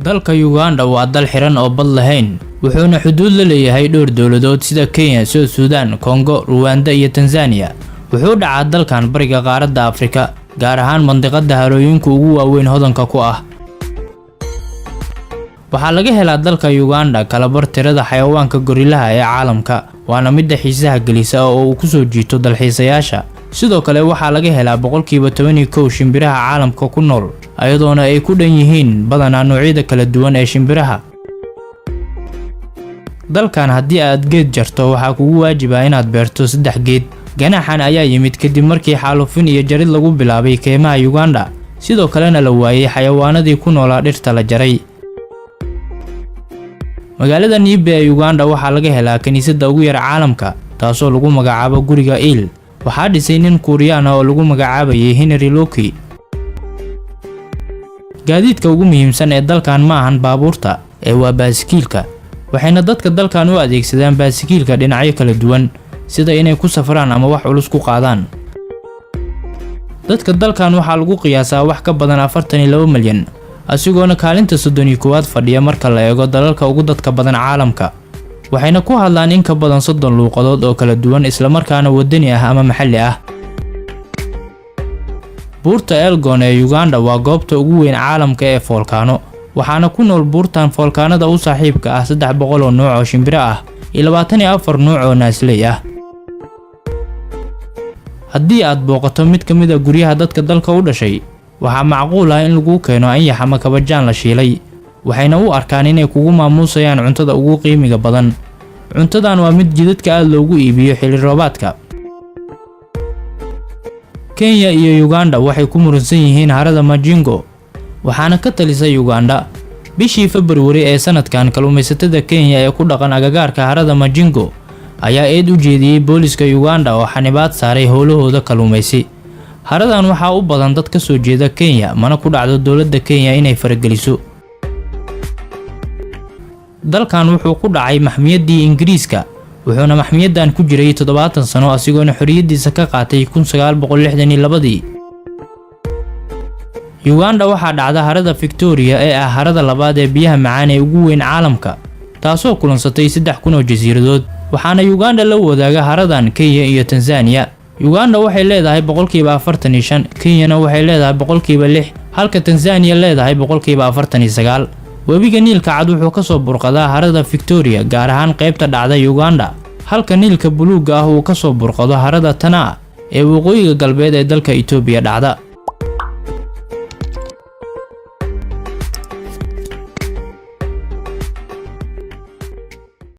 dalka Uganda waa dal xiran oo bad lahayn wuxuuna xuduud la leeyahay dhowr dawladood sida Kenya, Suudaan, Congo, Rwanda iyo Tanzania. wuxuu dhacaa dalkan bariga qaaradda Afrika gaar ahaan mandiqada harooyinka ugu waaweyn hodanka ku ah. waxaa laga helaa dalka Uganda kala bar tirada xayawaanka gorillaha ee caalamka waana mid xiisaha gelisa oo uu ku soo jiito dalxiisayaasha. sidoo kale waxaa laga helaa 11% shimbiraha caalamka ku nool ayadoona ay ku dhan yihiin badanaa noocyada kala duwan ee shimbiraha. dalkan haddii aad geed jarto waxaa kugu waajiba inaad beerto 3 geed. ganaxan ayaa yimid kadib markii xaalufin iyo jarid lagu bilaabay keymaha Uganda sidoo kalena la waayay xayawaanadii ku noolaa dhirta la jaray. magaalada Nibe ee Uganda waxaa laga helaa kaniisadda ugu yar caalamka taasoo lagu magacaabo guriga Il. waxaa dhisay nin Kuuriyaan ah oo lagu magacaabayay Henry Loki. gaadiidka ugu muhiimsan ee dalkan ma ahan baabuurta ee waa baaskiilka waxayna dadka dalkan u adeegsadaan baaskiilka dhinacyo kala duwan sida inay ku safraan ama wax culus ku qaadaan. dadka dalkan waxaa lagu qiyaasaa wax ka badan 42 milyan asigoona kaalinta 31 fadhiya marka la eego dalalka ugu dadka badan caalamka. waxayna ku hadlaan in ka badan 30 luuqadood oo kala duwan isla markaana wadani ah ama maxalli ah. buurta Elgon ee Uganda waa goobta ugu weyn caalamka ee volcano waxaana ku nool buurtan volcanoda u saaxiibka ah 300 oo nooc oo shimbiro ah iyo 24 nooc oo naasley ah. haddii aad booqato mid ka mid ah guryaha dadka dalka u dhashay waxaa macquul ah in lagu keeno anyax ama kabajaan la shiilay waxayna u arkaan inay kugu maamuusayaan cuntada ugu qiimiga badan. cuntadan waa mid jidadka aad loogu iibiyo xilli roobaadka. Kenya iyo Uganda waxay ku muransan yihiin harada Majingo waxaana ka talisay Uganda. bishii February ee sanadkan kalluumaysatada Kenya ee ku dhaqan agagaarka harada Majingo ayaa eed u jeediyay booliska Uganda oo xanibaad saaray howlahooda kalluumaysi. haradan waxaa u badan dad ka soo jeeda Kenya mana ku dhacdo dawladda Kenya inay farageliso. dalkan wuxuu ku dhacay maxmiyadii Ingiriiska wuxuuna maxmiyadan ku jiray 70 sano asigoona xorriyadiisa ka qaatay 1962. Uganda waxaa dhacda harada Victoria ee ah harada labaad ee biyaha macaan ee ugu weyn caalamka taasoo kulansatay 3,000 oo jasiiradood waxaana Uganda la wadaaga haradan Kenya iyo Tanzania. Uganda waxay leedahay 45%, Kenya waxay leedahay 6%, halka Tanzania leedahay 49%. webiga Niilka cad wuxuu ka soo burqadaa harada Victoria gaar ahaan qaybta dhacda Uganda halka Niilka buluuga ah uu ka soo burqado harada Tana ee waqooyiga galbeed ee dalka Itoobiya dhacda.